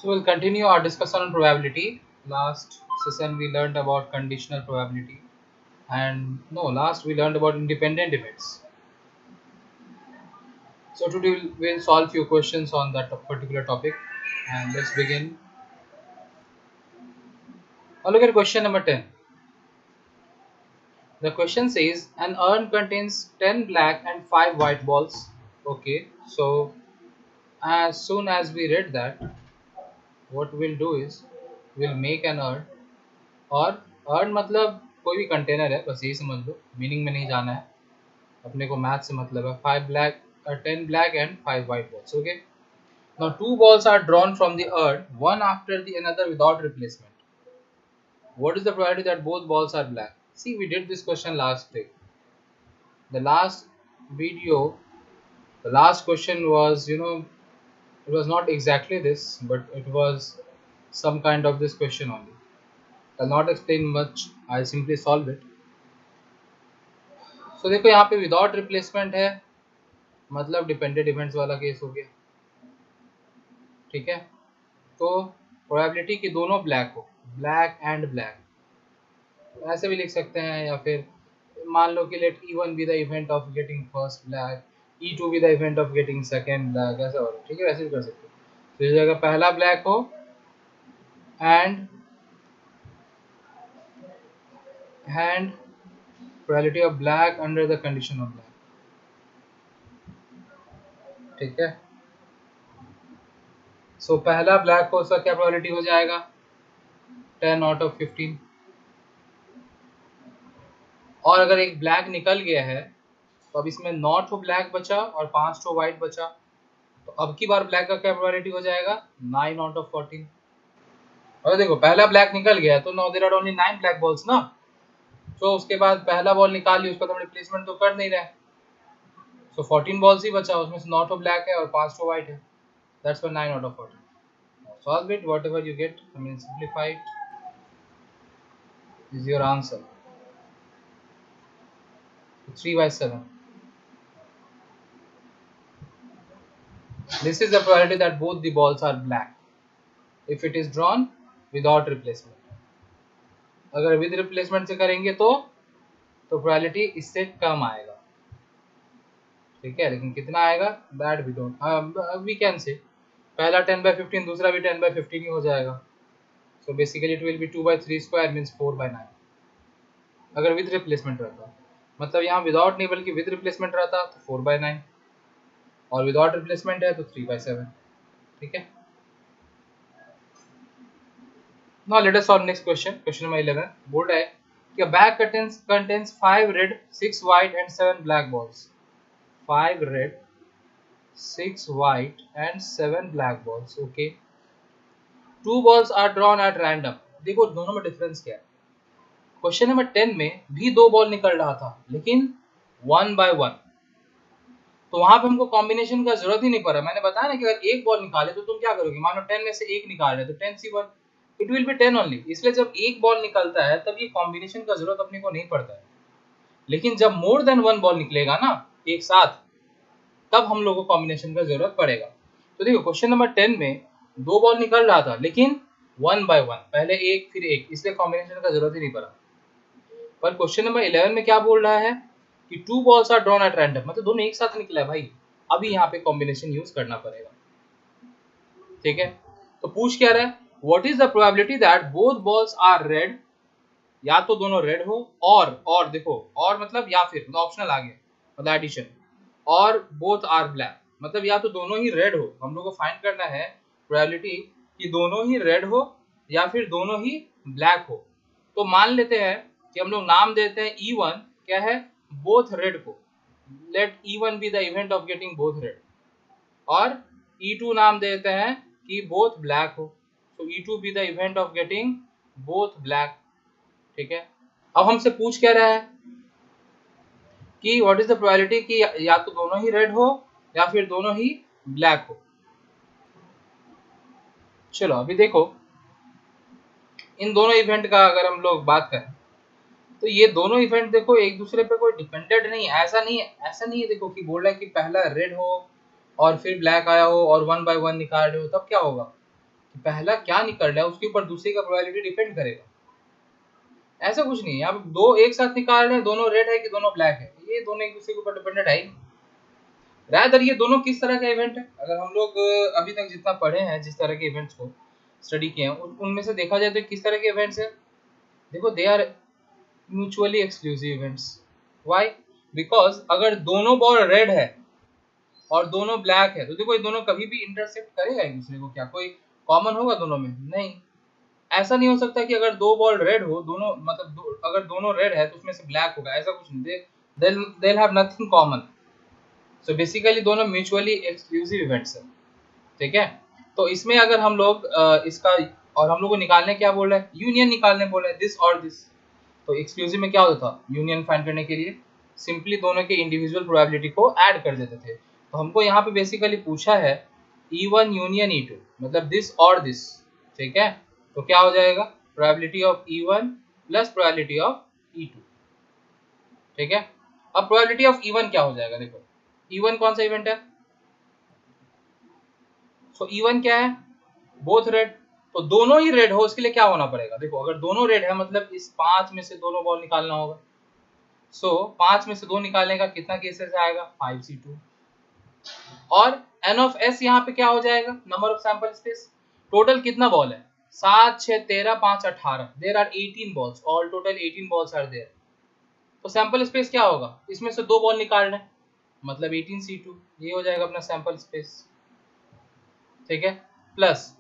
So we'll continue our discussion on probability. Last session we learned about conditional probability, and no, last we learned about independent events. So today we'll solve few questions on that particular topic, and let's begin. Now look at question number 10. The question says an urn contains 10 black and 5 white balls. Okay, so as soon as we read that, what we'll do is we'll make an urn. और earn मतलब कोई भी container है, बस यही समझ लो, meaning में नहीं जाना है, अपने को मैथ से मतलब है. 10 black and 5 white balls. Okay, now two balls are drawn from the urn, one after the another without replacement. What is the probability that both balls are black? See, we did this question last day. The last video, the last question was, it was not exactly this, but it was some kind of this question only. I'll not explain much, I'll simply solve it. So देखो यहाँ पे without replacement है, मतलब dependent events वाला case हो गया. ठीक है, तो प्रोबेबिलिटी कि दोनों ब्लैक हो, ब्लैक एंड ब्लैक, ऐसे भी लिख सकते हैं, या फिर मान लो कि let E1 be the event of getting first black, E2 be the event of getting second black, ऐसा हो. ठीक है, वैसे भी कर सकते हो. तो इस जगह पहला ब्लैक हो and probability of black under the condition of black. ठीक है, सो पहला ब्लैक हो, उसका क्या प्रोबेबिलिटी हो जाएगा? 10 आउट ऑफ 15. और अगर एक ब्लैक निकल गया है तो अब इसमें 9 ठो ब्लैक बचा और 5 ठो व्हाइट बचा, तो अब की बार ब्लैक का क्या प्रोबेबिलिटी हो जाएगा? 9 आउट ऑफ 14. और देखो पहला ब्लैक निकल गया तो now there are only 9 black balls ना, तो उसके बाद पहला बॉल निकाल ली, उसका तो हम रिप्लेसमेंट तो कर नहीं रहे, सो 14 बॉल्स ही बचा, उसमें से 9 ठो ब्लैक है और 5 ठो व्हाइट है. That's why 9 out of 14. Solve it, whatever you get, I mean simplify it, is your answer. 3/7. This is the probability that both the balls are black if it is drawn without replacement. अगर with replacement से करेंगे तो probability इससे कम आएगा. ठीक है, लेकिन कितना आएगा that we don't, we can say पहला 10/15, दूसरा भी 10/15 ही हो जाएगा. So basically it will be 2/3 square means 4/9 अगर विद रिप्लेसमेंट रहता. मतलब यहाँ विदाउट नहीं बल्कि विद रिप्लेसमेंट रहता तो 4/9, और विदाउट रिप्लेसमेंट है तो 3/7. ठीक है, now let us solve next question. Question number 11 बोल रहा है कि a bag contains 5 red, 6 white and 7 black balls. 5 red, 6 white and 7 black balls. Okay, 2 balls are drawn at random. देखो दोनों में डिफरेंस क्या है. क्वेश्चन नंबर 10 में भी 2 बॉल निकल रहा था, लेकिन 1 by 1, तो वहां पे हमको कॉम्बिनेशन का जरूरत ही नहीं पड़ा. मैंने बताया ना कि अगर एक बॉल निकाले तो तुम क्या करोगे, मान लो 10 में से एक निकाल रहे तो 10C1, it will B 10 only. इसलिए जब एक बॉल निकलता है तब ये कॉम्बिनेशन का जरूरत अपने को नहीं पड़ता है. लेकिन जब मोर देन 1 बॉल निकलेगा ना एक साथ, तब हम लोग को कॉम्बिनेशन का जरूरत पड़ेगा. तो देखो क्वेश्चन नंबर 10 में 2 बॉल निकल रहा था, लेकिन 1 by 1, पहले एक फिर एक, इसलिए कॉम्बिनेशन का जरूरत ही नहीं पड़ा. पर क्वेश्चन नंबर 11 में क्या बोल रहा है कि 2 balls are drawn at random, मतलब दोनों एक साथ निकला है भाई, अभी यहाँ पे कॉम्बिनेशन यूज करना पड़ेगा. ठीक है, तो पूछ क्या रहा है, what is the probability that both balls are red, या तो दोनों रेड हो, और देखो और मतलब या फिर मतलब ऑप्शनल आ गया, मतलब एडिशन, और बोथ आर ब्लैक, मतलब या तो दोनों ही रेड हो. हम लोग को फाइंड करना है प्रोबेबिलिटी कि दोनों ही रेड हो या फिर दोनों ही ब्लैक हो. तो मान लेते हैं कि हम लोग नाम देते हैं E1 क्या है, बोथ रेड को. Let E1 be the event of getting both red, और E2 नाम देते हैं कि बोथ ब्लैक हो. So E2 be the event of getting both black. ठीक है, अब हमसे पूछ क्या रहा है कि व्हाट इज द प्रोबेबिलिटी कि या तो दोनों ही रेड हो या फिर दोनों ही ब्लैक हो. चलो अभी देखो इन दोनों इवेंट का अगर हम लोग बात करें तो ये दोनों इवेंट देखो एक दूसरे पे कोई डिपेंडेंट नहीं है. ऐसा नहीं है देखो कि बोल रहा है कि पहला रेड हो और फिर ब्लैक आया हो और 1 by 1 निकाल रहे हो, तब क्या होगा, कि पहला क्या निकल रहा है उसके ऊपर दूसरे का प्रोबेबिलिटी डिपेंड करेगा। ऐसा कुछ नहीं है, आप दो एक साथ निकाल रहे हैं, दोनों रेड है कि दोनों ब्लैक है, ये दोनों एक दूसरे के ऊपर डिपेंडेंट है। रादर ये दोनों किस तरह का इवेंट है, अगर हम लोग अभी तक जितना पढ़े हैं, जिस तरह के इवेंट्स को स्टडी किए हैं, उनमें से देखा जाए तो किस तरह के इवेंट्स है। देखो, they are mutually exclusive events. Why? Because अगर दोनों बॉल रेड है और दोनों ब्लैक है तो देखो ये दोनों कभी भी इंटरसेक्ट करेगा एक दूसरे को, क्या कोई कॉमन होगा दोनों में? नहीं। ऐसा नहीं हो सकता कि अगर दो बॉल रेड हो, दोनों मतलब अगर दोनों रेड है तो उसमें से ब्लैक होगा, ऐसा कुछ नहीं। They have nothing common. So basically दोनों म्यूचुअली एक्सक्लूसिव इवेंट्स है, ठीक है। तो इसमें अगर हम लोग इसका, और हम लोग को निकालने क्या बोल रहा है, यूनियन निकालने बोल रहा है, दिस और दिस। तो एक्सक्लूसिव में क्या होता था, यूनियन फाइंड करने के लिए सिंपली दोनों के इंडिविजुअल प्रोबेबिलिटी को ऐड कर देते थे। तो हमको यहाँ पे बेसिकली पूछा है E1 यूनियन E2, मतलब दिस और दिस, ठीक है। तो क्या हो जाएगा, probability of E1 plus probability of E2, ठीक है। अब प्रोबेबिलिटी ऑफ E1 क्या हो जाएगा, देखो E1 कौन सा इवेंट है, सो E1 क्या है, बोथ रेड। तो दोनों ही रेड हो उसके लिए क्या होना पड़ेगा, देखो अगर दोनों रेड है मतलब इस 5 में से दोनों बॉल निकालना होगा। सो 5 में से 2 निकालने का कितना केसेस आएगा, 5C2। और n ऑफ s यहाँ पे क्या हो जाएगा, number of sample space. Total कितना बॉल है, 7 6 13 5 18, there are 18 balls, all total 18 balls are there. तो सैंपल स्पेस क्या होगा, इसमें से 2 बॉल निकाल रहे हैं मतलब 18C2, ये हो जाएगा अपना सैंपल स्पेस, ठीक है। प्लस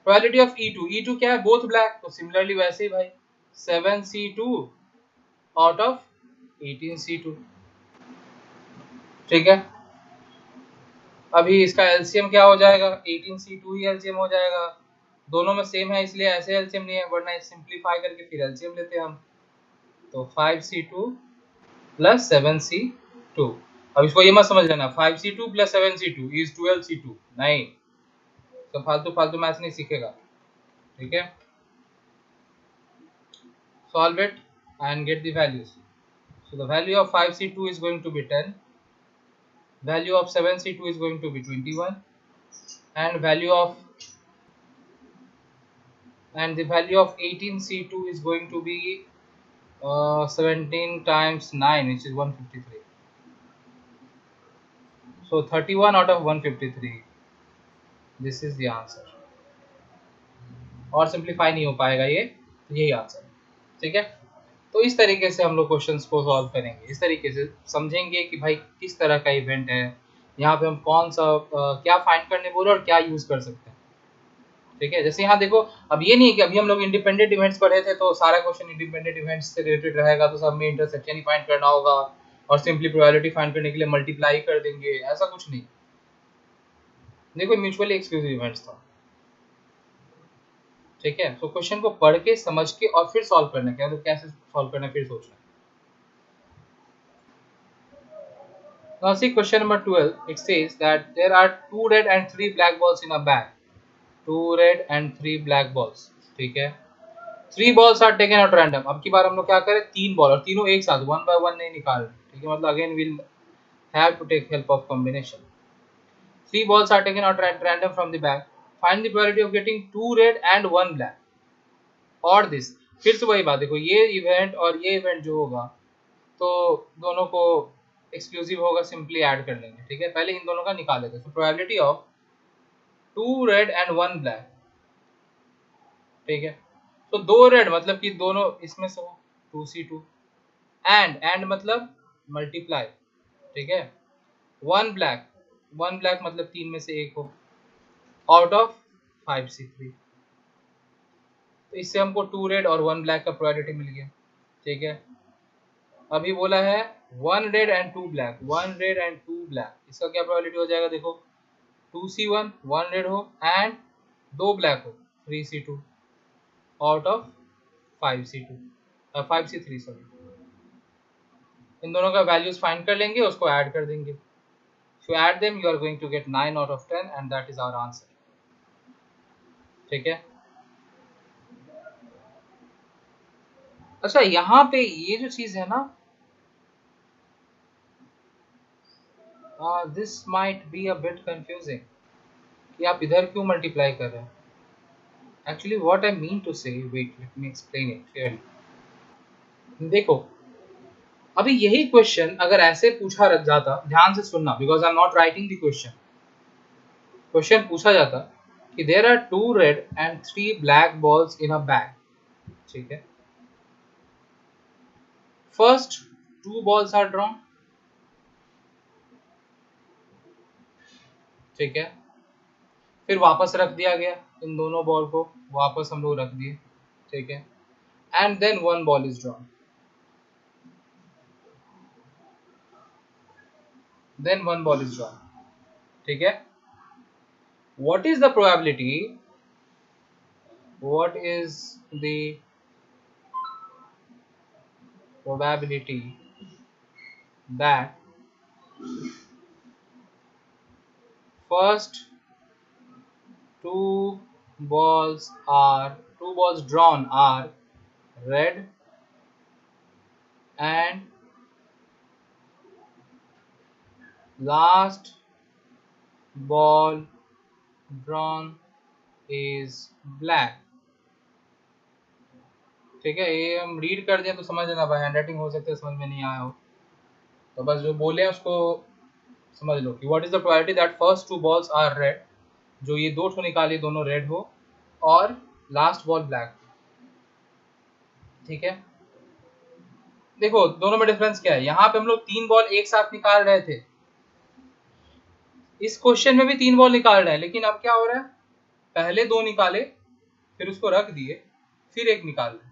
प्रोबेबिलिटी ऑफ E2 क्या है, बोथ ब्लैक, तो सिमिलरली वैसे ही भाई 7C2 आउट ऑफ 18C2, ठीक है। अभी इसका एलसीएम क्या हो जाएगा, 18C2 ही एलसीएम हो जाएगा, दोनों में सेम है इसलिए ऐसे एलसीएम नहीं है, वरना सिंप्लीफाई करके फिर एलसीएम लेते हैं हम। तो 5C2 प्लस 7C2। अब इसको ये मत समझ लेना 5C2 plus 7C2 is 12C2, नहीं, तो फालतू फालतू मैथ्स नहीं सीखेगा, ठीक है। Solve it and get the values. So the value of 5C2 is going to be 10, value of 7C2 is going to be 21, and the value of 18C2 is going to be 17 times 9, which is 153. So 31 out of 153, this is the answer. और simplify नहीं हो पाएगा ये, यही answer, ठीक है। तो इस तरीके से हम लोग क्वेश्चंस को सॉल्व करेंगे, इस तरीके से समझेंगे कि भाई किस तरह का इवेंट है, यहाँ पे हम कौन सा क्या फाइंड करने बोले और क्या यूज कर सकते हैं, ठीक है। जैसे यहाँ देखो, अब ये नहीं कि अभी हम लोग इंडिपेंडेंट इवेंट्स पढ़े थे तो सारा क्वेश्चन इंडिपेंडेंट इवेंट्स से रिलेटेड रहेगा, तो सब में इंटरसेक्शन ही फाइंड करना होगा और सिंपली प्रोबेबिलिटी फाइंड करने के लिए मल्टीप्लाई कर देंगे, ऐसा कुछ नहीं। देखो म्यूचुअली एक्सक्लूसिव इवेंट्स था, ठीक है। तो क्वेश्चन को पढ़ के समझ के और फिर सॉल्व करना, क्या तो कैसे सॉल्व करना फिर सोचना। Now see question number 12. It says that there are 2 red and 3 black balls in a bag. 2 red and 3 black balls. ठीक है. 3 balls are taken at random. अब की बार हम लोग क्या करें, 3 बॉल और तीनों एक साथ 1 by 1 नहीं निकाल रहे, ठीक है। मतलब again we'll have to take help of combination. 3 balls are taken at random from the bag. Find the probability of getting 2 red and 1 black. और this फिर से वही बात, देखो ये इवेंट और ये इवेंट जो होगा तो दोनों को एक्सक्लूसिव होगा, सिंपली ऐड कर लेंगे, ठीक है। पहले इन दोनों का निकाल लेते हैं। तो probability of 2 red and 1 black, ठीक है। तो 2 रेड मतलब कि दोनों इसमें से हो 2C2, एंड मतलब मल्टीप्लाई, ठीक है। 1 ब्लैक मतलब 3 में से एक हो, आउट ऑफ 5C3। तो इससे हमको 2 रेड और 1 ब्लैक का प्रोबेबिलिटी मिल गया, ठीक है। अभी बोला है 1 red and 2 black, 1 red and 2 black, इसका क्या प्रोबेबिलिटी हो जाएगा, देखो 2C1 1 रेड हो एंड 2 ब्लैक हो 3C2 out of 5C2 5C3 sorry. इन दोनों का वैल्यूज फाइंड कर लेंगे, उसको ऐड कर देंगे। So add them you are going to get 9 out of 10 and that is our answer, ठीक है। अच्छा यहाँ पे ये जो चीज है ना, this might be a bit confusing कि आप इधर क्यों मल्टीप्लाई कर रहे हैं। Actually what I mean to say, wait let me explain it clearly. देखो अभी यही क्वेश्चन अगर ऐसे पूछा रख जाता, ध्यान से सुनना because I am not writing the question. Question पूछा जाता कि there are 2 red and 3 black balls in a bag, ठीक है। फर्स्ट 2 balls आर ड्रॉन, ठीक है। फिर वापस रख दिया गया, इन दोनों बॉल को वापस हम लोग रख दिए, ठीक है। And then 1 ball is drawn, then 1 ball is drawn, ठीक है। what is the probability what is the probability that first 2 balls drawn are red and last ball drawn is black, ठीक है। ये हम रीड कर दें तो समझ लेना भाई, हैंडराइटिंग हो सकता है समझ में नहीं आया हो, तो बस जो बोले उसको समझ लो कि what is the probability that first 2 balls are red, जो ये 2 ठो निकाले दोनों रेड हो और लास्ट बॉल ब्लैक, ठीक है। देखो दोनों में डिफरेंस क्या है, यहाँ पे हम लोग 3 बॉल एक साथ निकाल रहे थे, इस क्वेश्चन में भी 3 बॉल निकाल रहे हैं, लेकिन अब क्या हो रहा है, पहले 2 निकाले फिर उसको रख दिए फिर एक निकाल रहे।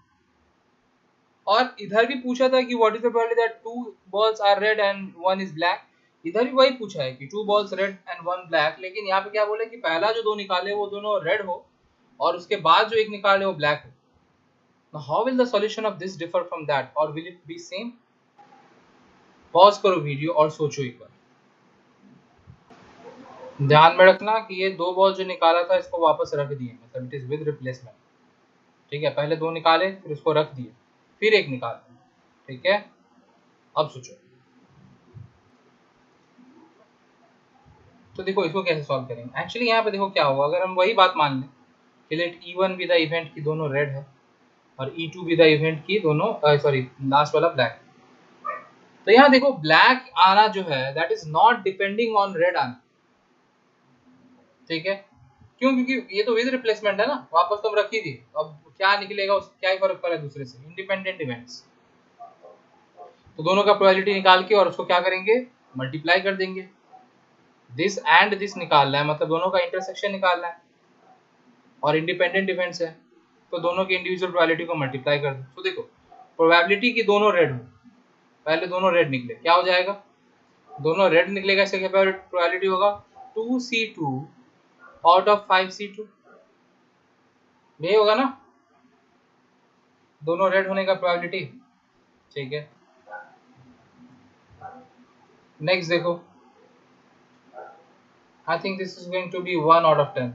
और इधर भी पूछा था कि what is the probability that 2 balls are red and 1 is black, इधर भी वही पूछा है कि 2 balls रेड एंड 1 ब्लैक, लेकिन यहाँ पे क्या बोले कि पहला जो 2 निकाले वो दोनों रेड हो और उसके बाद जो एक निकाले वो ब्लैक हो। Now how will the solution of this differ from that, or will it be same? Pause करो वीडियो और सोचो एक बार। ध्यान में रखना कि ये 2 बॉल जो निकाला था इसको वापस रख दिए, मतलब इट इज विद रिप्लेसमेंट, ठीक है। पहले 2 निकाले फिर उसको रख दिए फिर एक निकाले, ठीक है। अब सोचो, तो देखो इसको कैसे सॉल्व करेंगे। एक्चुअली यहाँ पे देखो क्या होगा, अगर हम वही बात मान लें कि let E1 be the event की दोनों रेड है और E2 बी द इवेंट की दोनों सॉरी लास्ट वाला ब्लैक, तो यहाँ देखो ब्लैक आना जो है that is not depending on red आना, ठीक है। क्यों, क्योंकि ये तो विद रिप्लेसमेंट है ना, वापस तो हम रख ही दिए, अब क्या निकलेगा उस क्या ही फर्क पड़ा दूसरे से, इंडिपेंडेंट इवेंट्स। तो दोनों का प्रोबेबिलिटी निकाल के और उसको क्या करेंगे, मल्टीप्लाई कर देंगे। दिस एंड दिस निकालना है, मतलब दोनों का इंटरसेक्शन निकालना है और इंडिपेंडेंट इवेंट्स है, तो दोनों की इंडिविजुअल प्रोबेबिलिटी को मल्टीप्लाई कर दो। तो देखो प्रोबेबिलिटी की दोनों रेड हो, पहले दोनों रेड निकले, क्या हो जाएगा, दोनों रेड निकलेगा, इसका क्या प्रोबेबिलिटी होगा 2C2 आउट ऑफ 5C2, यही होगा ना, दोनों रेड होने का प्रोबेबिलिटी, ठीक है। नेक्स्ट देखो, I think this is going to be 1 out of 10।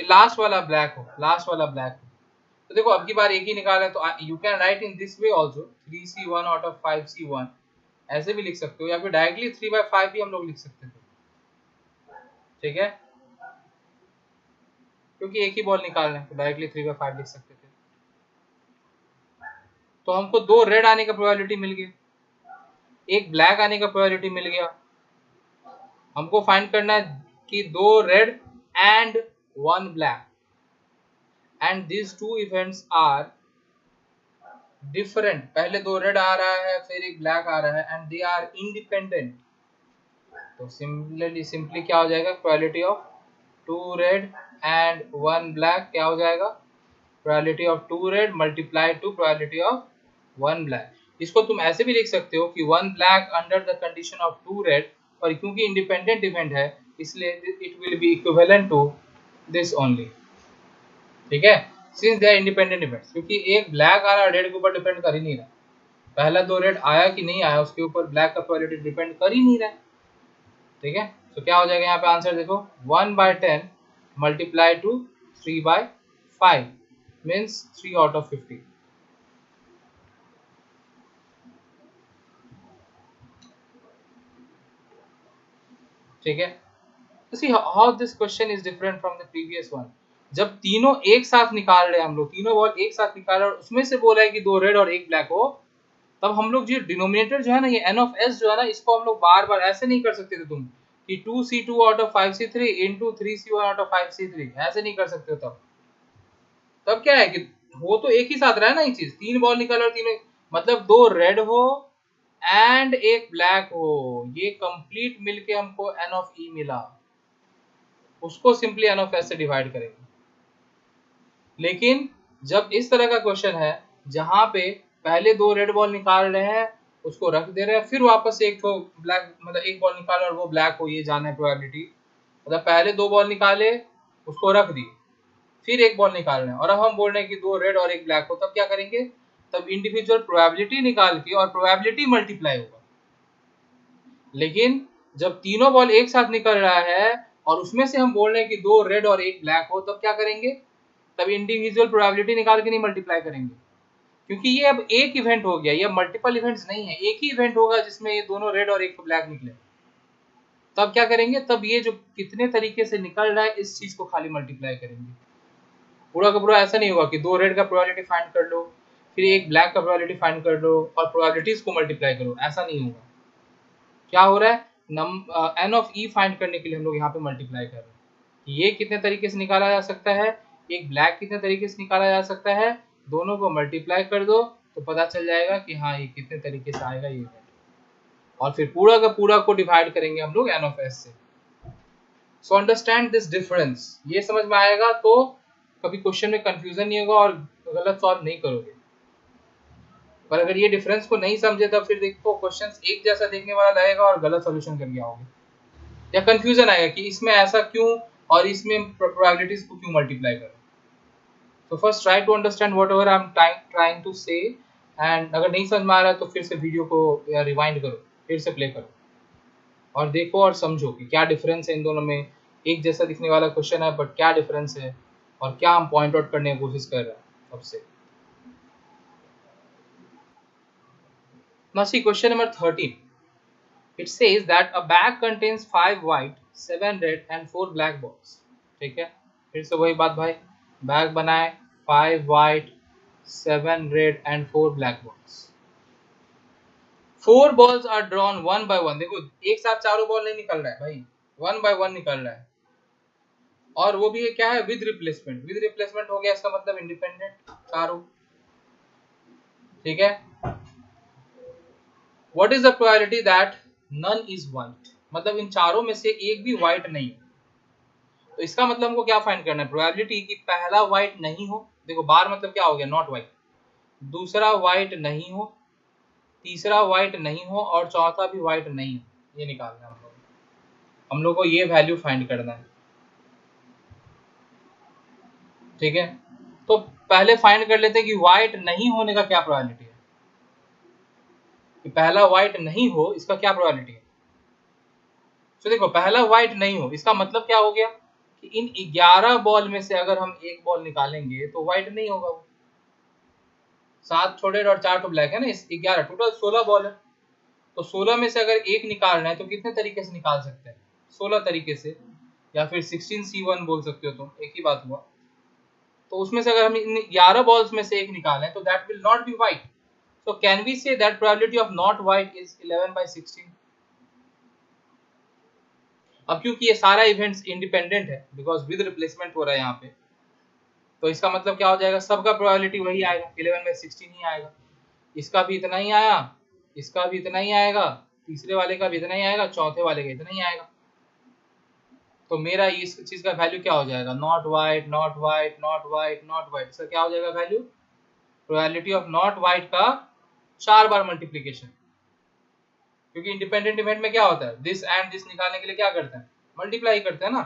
Last वाला ब्लैक हो, लास्ट वाला ब्लैक हो, तो देखो अब की बार एक ही निकाला है, तो you can write in this way also 3C1 out of 5C1, ऐसे भी लिख सकते हो, या फिर डायरेक्टली 3/5 भी हम लोग लिख सकते थे, ठीक है। क्योंकि एक ही बॉल निकालना है तो डायरेक्टली 3/5 लिख सकते थे। तो हमको 2 रेड आने का प्रोबेबिलिटी मिल गया, एक ब्लैक आने का प्रोबेबिलिटी मिल गया। हमको फाइंड करना है कि 2 red and 1 black, and these 2 events are different, पहले 2 रेड आ रहा है फिर एक ब्लैक आ रहा है एंड दे आर इंडिपेंडेंट। तो सिंपली क्या हो जाएगा, probability of 2 red and 1 black क्या हो जाएगा, probability of 2 red multiply to probability of 1 black. इसको तुम ऐसे भी लिख सकते हो कि 1 black under the condition of 2 red, और क्योंकि इंडिपेंडेंट इवेंट है इसलिए it will be equivalent to this only, ठीक है। Since they are independent events, क्योंकि एक ब्लैक आ रहा है रेड के ऊपर डिपेंड कर ही नहीं रहा, पहला 2 रेड आया कि नहीं आया उसके ऊपर ब्लैक का प्रोबेबिलिटी डिपेंड कर ही नहीं रहा, ठीक है। तो क्या हो जाएगा यहाँ पे आंसर देखो, 1/10 multiply two 3/5 means 3 out of 50। ठीक है, तो see how this question is different from the previous one. जब तीनों एक साथ निकाल रहे हैं, हम लोग तीनों बॉल एक साथ निकाल रहे हैं और उसमें से बोला है कि 2 रेड और 1 ब्लैक हो, तब हम लोग जो डिनोमिनेटर जो है ना, ये एन ऑफ एस जो है ना, इसको हम लोग बार बार ऐसे नहीं कर सकते थे तुम कि 2c2 out of 5c3 into 3c1 out of 5c3, ऐसे नहीं कर सकते हो। तब क्या है कि हो तो एक ही साथ रहा है ना ये चीज, 3 बॉल निकल और तीनों, मतलब 2 रेड हो एंड 1 ब्लैक हो, ये कंप्लीट मिलके हमको एन ऑफ ई मिला, उसको सिंपली एन ऑफ एस से डिवाइड करेंगे। लेकिन जब इस तरह का क्वेश्चन है जहां पे पहले 2 रेड बॉल निकाल रहे हैं, उसको रख दे रहे हैं, फिर वापस एक तो ब्लैक, मतलब 1 बॉल निकाला और वो ब्लैक हो, ये जाना है प्रोबेबिलिटी, मतलब पहले 2 बॉल निकाले उसको रख दिए, फिर 1 बॉल निकाल रहे हैं और अब हम बोल रहे हैं कि 2 रेड और 1 ब्लैक हो, तब क्या करेंगे, तब इंडिविजुअल प्रोबेबिलिटी निकाल के और प्रोबेबिलिटी मल्टीप्लाई होगा। लेकिन जब तीनों बॉल एक साथ निकल रहा है और उसमें से हम बोल रहे हैं कि 2 रेड और 1 ब्लैक हो, तब क्या करेंगे, तब इंडिविजुअल प्रोबेबिलिटी निकाल के नहीं मल्टीप्लाई करेंगे, क्योंकि ये अब एक इवेंट हो गया, ये मल्टीपल इवेंट्स नहीं है, एक ही इवेंट होगा जिसमें ये दोनों रेड और 1 ब्लैक निकले। तब क्या करेंगे, तब ये जो कितने तरीके से निकल रहा है इस चीज को खाली मल्टीप्लाई करेंगे। पूरा का पूरा ऐसा नहीं होगा कि 2 रेड का प्रोबेबिलिटी फाइंड कर लो, फिर 1 ब्लैक का प्रोबेबिलिटी फाइंड कर लो और प्रोबेबिलिटीज को मल्टीप्लाई करो, ऐसा नहीं होगा। क्या हो रहा है, एन ऑफ ई फाइंड करने के लिए हम लोग यहाँ पे मल्टीप्लाई कर रहे हैं। ये कितने तरीके से निकाला जा सकता है, एक ब्लैक कितने तरीके से निकाला जा सकता है, दोनों को मल्टीप्लाई कर दो तो पता चल जाएगा कि हाँ ये कितने तरीके से आएगा ये इवेंट, और फिर पूरा का पूरा को डिवाइड करेंगे हम लोग एन ऑफ एस से। सो अंडरस्टैंड दिस डिफरेंस, ये समझ में आएगा तो कभी क्वेश्चन में कंफ्यूजन नहीं होगा और गलत सॉल्व नहीं करोगे। पर अगर ये डिफरेंस को नहीं समझे तब फिर देखो क्वेश्चंस एक जैसा देखने वाला लगेगा और गलत सॉल्यूशन करके आओगे, या कंफ्यूजन आएगा कि इसमें ऐसा क्यों और इसमें प्रोबेबिलिटीज को क्यों मल्टीप्लाई करें। तो first try to understand whatever I am trying to say, and अगर नहीं समझ में आ रहा है तो फिर से वीडियो को या रिवाइंड करो, फिर से प्ले करो और देखो और समझो कि क्या डिफरेंस है इन दोनों में। एक जैसा दिखने वाला क्वेश्चन है बट क्या डिफरेंस है और क्या हम पॉइंट आउट करने की कोशिश कर रहे हैं सबसे। Now see question number 13. It says that a bag contains 5 white, 7 red and 4 black balls. ठीक है, फिर से वही बात भाई, बैग बनाए, 5 white, 7 red and 4 black balls. 4 balls are drawn one by one. देखो एक साथ चारों बॉल नहीं निकल रहा है भाई, 1 by 1 निकल रहा है, और वो भी क्या है, विद रिप्लेसमेंट। विद रिप्लेसमेंट हो गया इसका मतलब इंडिपेंडेंट चारों, ठीक है। What is the probability that none is white? मतलब इन चारों में से एक भी व्हाइट नहीं है, तो इसका मतलब हमको क्या फाइंड करना है, प्रोबेबिलिटी कि पहला व्हाइट नहीं हो, देखो बार मतलब क्या हो गया, नॉट व्हाइट, दूसरा व्हाइट नहीं हो, तीसरा व्हाइट नहीं हो और चौथा भी व्हाइट नहीं हो, ये निकालना है हम लोग को ये वैल्यू फाइंड करना है, ठीक है। तो पहले फाइंड कर लेते हैं कि व्हाइट नहीं होने का क्या प्रोबेबिलिटी है, कि पहला व्हाइट नहीं हो इसका क्या प्रोबेबिलिटी है। तो देखो पहला व्हाइट नहीं हो इसका मतलब क्या हो गया कि इन 11 बॉल में से अगर हम एक बॉल निकालेंगे तो व्हाइट नहीं होगा, वो 7 छोटे और 4 तो ब्लैक है ना, इस 11 टोटल 16 बॉल है, तो 16 में से अगर एक निकालना है तो कितने तरीके से निकाल सकते हैं, 16 तरीके से, या फिर 16c1 बोल सकते हो तुम, एक ही बात हुआ। तो उसमें से अगर हम इन 11 बॉल्स में से एक निकालें तो that will not be white, so can we say that probability of not white is 11/16? अब क्योंकि ये सारा इवेंट्स इंडिपेंडेंट है बिकॉज विद रिप्लेसमेंट हो रहा है यहाँ पे, तो इसका मतलब क्या हो जाएगा, सबका प्रोबेबिलिटी वही आएगा, 11/16 ही आएगा। इसका भी इतना ही आया, इसका भी इतना ही आएगा, तीसरे वाले का भी इतना ही आएगा, चौथे वाले का इतना ही आएगा। तो मेरा इस चीज का वैल्यू क्या हो जाएगा, not white not white not white not white, इसका क्या हो जाएगा value, probability of not white का 4 बार मल्टीप्लीकेशन, क्योंकि इंडिपेंडेंट इवेंट में क्या होता है, दिस एंड दिस निकालने के लिए क्या करते हैं, मल्टीप्लाई करते हैं ना,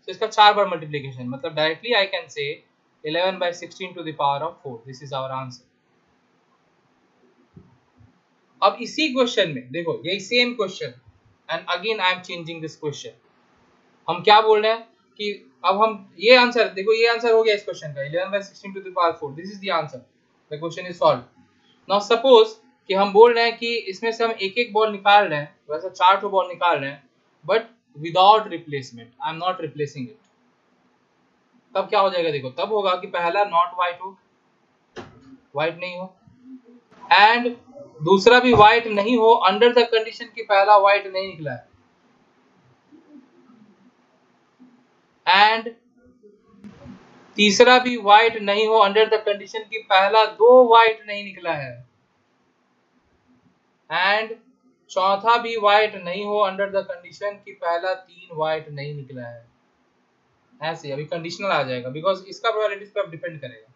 तो इसका 4 बार मल्टीप्लीकेशन, मतलब directly I can say 11/16 to the power of 4, this is our answer. अब इसी क्वेश्चन में देखो यही same question, and again I am changing this question, हम क्या बोल रहे हैं कि अब हम ये आंसर देखो, ये आंसर हो गया इस क्वेश्चन का, 11/16 to the power 4, this is the answer, the question is solved. Now suppose कि हम बोल रहे हैं कि इसमें से हम एक एक बॉल निकाल रहे हैं, वैसे 4 बॉल निकाल रहे हैं, but without replacement, I am not replacing it, तब क्या हो जाएगा देखो, तब होगा कि पहला नॉट वाइट हो, वाइट नहीं हो, एंड दूसरा भी वाइट नहीं हो अंडर द कंडीशन कि पहला वाइट नहीं निकला है, एंड तीसरा भी वाइट नहीं हो अंडर द कंडीशन कि पहला दो वाइट नहीं निकला है, एंड चौथा भी वाइट नहीं हो अंडर द कंडीशन कि पहला तीन वाइट नहीं निकला है। ऐसे अभी कंडीशनल आ जाएगा बिकॉज इसका प्रोबेबिलिटी पे डिपेंड करेगा।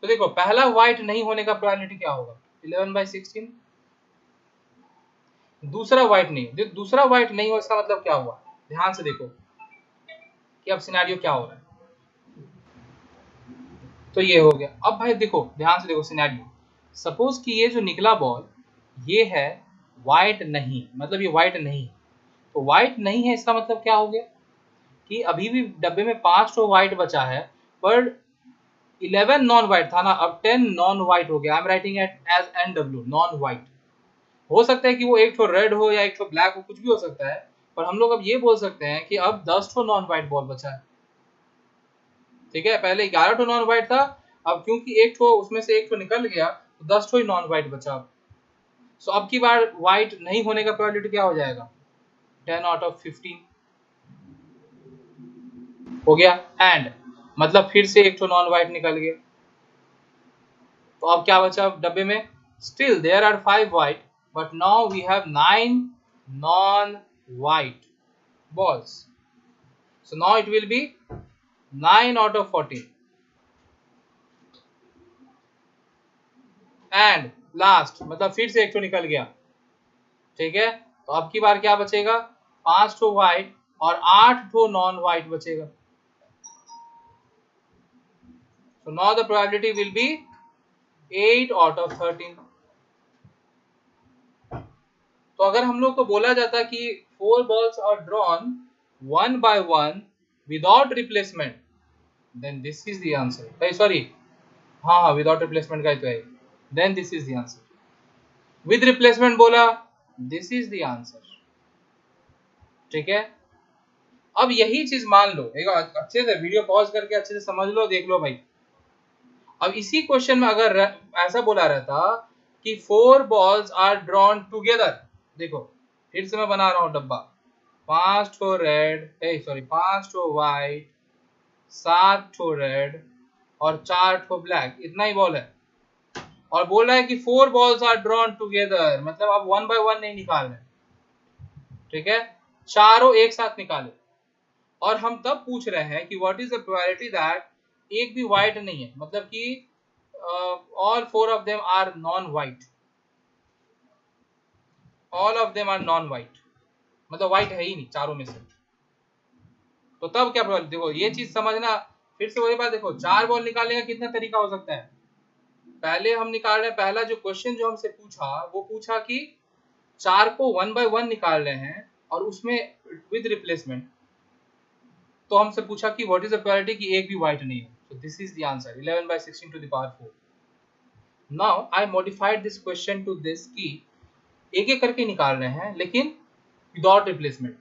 तो देखो पहला व्हाइट नहीं होने का प्रोबेबिलिटी क्या होगा 11/16, दूसरा व्हाइट नहीं, दूसरा व्हाइट नहीं हो इसका मतलब क्या हुआ, ध्यान से देखो कि अब सिनेरियो क्या हो रहा है। तो ये हो गया। अब भाई देखो ध्यान से देखो सिनेरियो, सपोज कि ये जो निकला बॉल ये है व्हाइट नहीं, मतलब ये व्हाइट नहीं, तो व्हाइट नहीं है इसका मतलब क्या हो गया कि अभी भी डब्बे में 5 तो व्हाइट बचा है, पर 11 नॉन व्हाइट था ना, अब 10 नॉन व्हाइट हो गया। I am writing it as NW non white. हो सकता है कि वो एक तो रेड हो या एक तो ब्लैक हो, कुछ भी हो सकता है, पर हम लोग अब ये बोल सकते हैं कि अब 10 तो नॉन व्हाइट बॉल बचा है। ठीक है, पहले 11 तो नॉन व्हाइट था, अब क्योंकि एक तो उसमें से एक तो निकल गया तो 10 तो ही नॉन व्हाइट बचा। सो अब की बार व्हाइट नहीं होने का प्रोबेबिलिटी क्या हो जाएगा 10/15 हो गया, एंड मतलब फिर से एक तो नॉन व्हाइट निकल गया, तो अब क्या बचा डब्बे में, still there are 5 white but now we have 9 non white balls, so now it will be 9/14 and last मतलब फिर से एक तो निकल गया। ठीक है, तो अब की बार क्या बचेगा 5 तो व्हाइट और 8 तो नॉन व्हाइट बचेगा। so now the probability will be 8/13। तो अगर हम लोग को बोला जाता कि 4 balls are drawn 1 by 1 without replacement, then this is the answer। भाई सॉरी, हाँ विदाउट रिप्लेसमेंट का ही तो है, then this is the answer। With replacement बोला, this is the answer। ठीक है, अब यही चीज मान लो, एक अच्छे से वीडियो पॉज करके अच्छे से समझ लो, देख लो भाई। अब इसी क्वेश्चन में अगर ऐसा बोला रहता कि 4 balls are drawn together, देखो फिर से मैं बना रहा हूं डब्बा, 5 ठो रेड, सॉरी 5 ठो व्हाइट, 7 ठो रेड और 4 ठो ब्लैक, इतना ही बॉल है, और बोल रहा है कि 4 balls are drawn together, मतलब अब 1 by 1 नहीं निकाल रहे। ठीक है, चारों एक साथ निकाले, और हम तब पूछ रहे हैं कि what is the probability that एक भी व्हाइट नहीं है, मतलब कि all 4 of them are non white, all of them are non white, मतलब व्हाइट है ही नहीं चारों में से। तो तब क्या प्रोबेबिलिटी, देखो ये चीज समझना, फिर से वही बात, देखो 4 बॉल निकालने का कितना तरीका हो सकता है। पहले हम निकाल रहे हैं, पहला जो क्वेश्चन जो हमसे पूछा वो पूछा कि 4 को 1 by 1 निकाल रहे हैं और उसमें विद रिप्लेसमेंट, तो हमसे पूछा कि व्हाट इज द प्रोबेबिलिटी कि एक भी व्हाइट नहीं हो, so this is the answer 11/16 to the power 4। Now I modified this question to this कि एक एक करके निकाल रहे हैं लेकिन विदाउट रिप्लेसमेंट,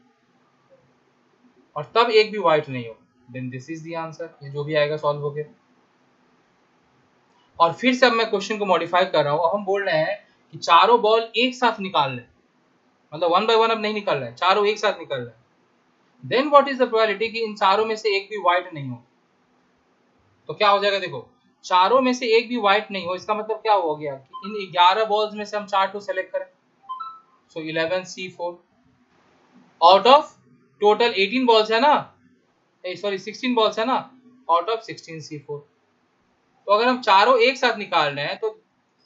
और तब एक भी व्हाइट नहीं हो, then this is the answer. ये जो भी आएगा सॉल्व हो गया। और फिर से अब मैं क्वेश्चन को मॉडिफाई कर रहा हूं, अब हम बोल रहे हैं कि चारों बॉल एक साथ निकाल रहे हैं, मतलब 1 by 1 अब नहीं निकल रहा है, चारों एक साथ निकल रहे हैं, then what is the probability कि इन चारों में से एक भी व्हाइट नहीं हो। तो क्या हो जाएगा, देखो चारों में से एक भी व्हाइट नहीं हो, इसका मतलब क्या हो गया कि इन 11 बॉल्स में से हम 4 को सेलेक्ट करें, सो 11C4 out of total 18 balls है ना, सॉरी 16 बॉल्स है ना, आउट ऑफ 16C4। तो अगर हम चारों एक साथ निकाल रहे हैं तो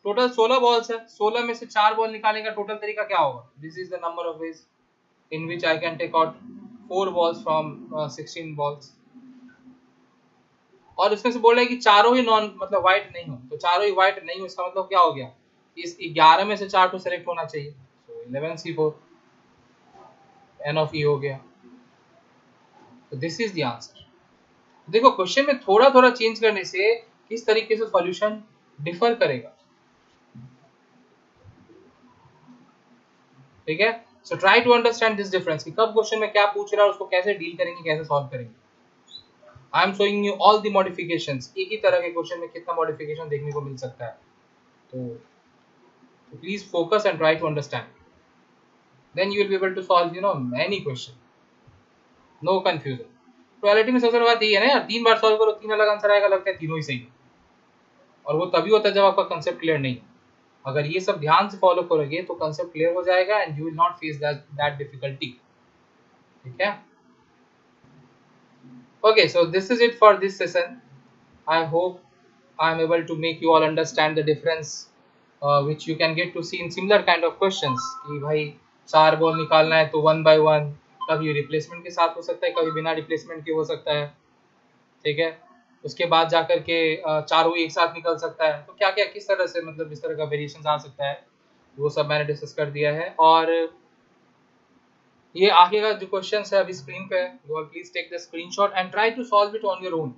टोटल 16 बॉल्स है, 16 में से 4 बॉल निकालने का टोटल तरीका क्या होगा, this is the number of ways in which I can take out 4 balls from 16 balls। और उसमें से बोल रहे हैं कि चारों ही नॉन मतलब व्हाइट नहीं हो, तो चारों ही व्हाइट नहीं हो इसका मतलब क्या हो गया, इस 11 में से 4 तो सेलेक्ट होना चाहिए, so 11C4 N of E हो गया। तो दिस इज द आंसर। देखो क्वेश्चन में थोड़ा थोड़ा चेंज करने से किस तरीके से सॉल्यूशन डिफर करेगा। ठीक है, so try to understand this difference कि कब क्वेश्चन में क्या पूछ रहा है, उसको कैसे डील करेंगे, कैसे सॉल्व करेंगे. I am showing you all the modifications. एक ही तरह के क्वेश्चन में कितना मॉडिफिकेशन देखने को मिल सकता है. तो please focus and try to understand. Then you will be able to solve many question. No confusion. Probability में सबसे बड़ी बात ये है ना यार, 3 बार सॉल्व करो 3 अलग आंसर आएगा, लगता है तीनों ही सही है. और वो तभी होता है जब आपका कंसेप्ट क्लियर नहीं है. अगर ये सब ध्यान से फॉलो करोगे तो कंसेप्ट क्लियर हो जाएगा and you will not face that difficulty. ठीक है. Okay, so this is it for this session. I hope I am able to make you all understand the difference which you can get to see in similar kind of questions. कि भाई 4 ball निकालना है तो 1 by 1, कभी replacement के साथ हो सकता है, कभी बिना रिप्लेसमेंट के हो सकता है. ठीक है. उसके बाद जाकर के चारों एक साथ निकल सकता है. तो क्या क्या किस तरह से, मतलब इस तरह का वेरिएशन आ सकता है, वो सब मैंने डिस्कस कर दिया है. और ये आगे का जो क्वेश्चन है अभी स्क्रीन पे है, you all please take the screenshot and try to solve it on your own.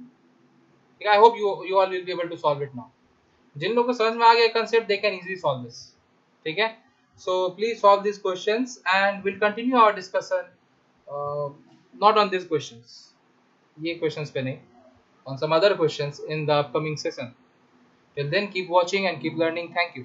I hope you all will be able to solve it now. जिन लोगों को समझ में आ गया concept, they can easily solve this. ठीक है. So please solve this questions and will continue our discussion not on this questions, ये क्वेश्चंस पे नहीं, on some other questions in the upcoming session. Till then, keep watching and keep learning. Thank you.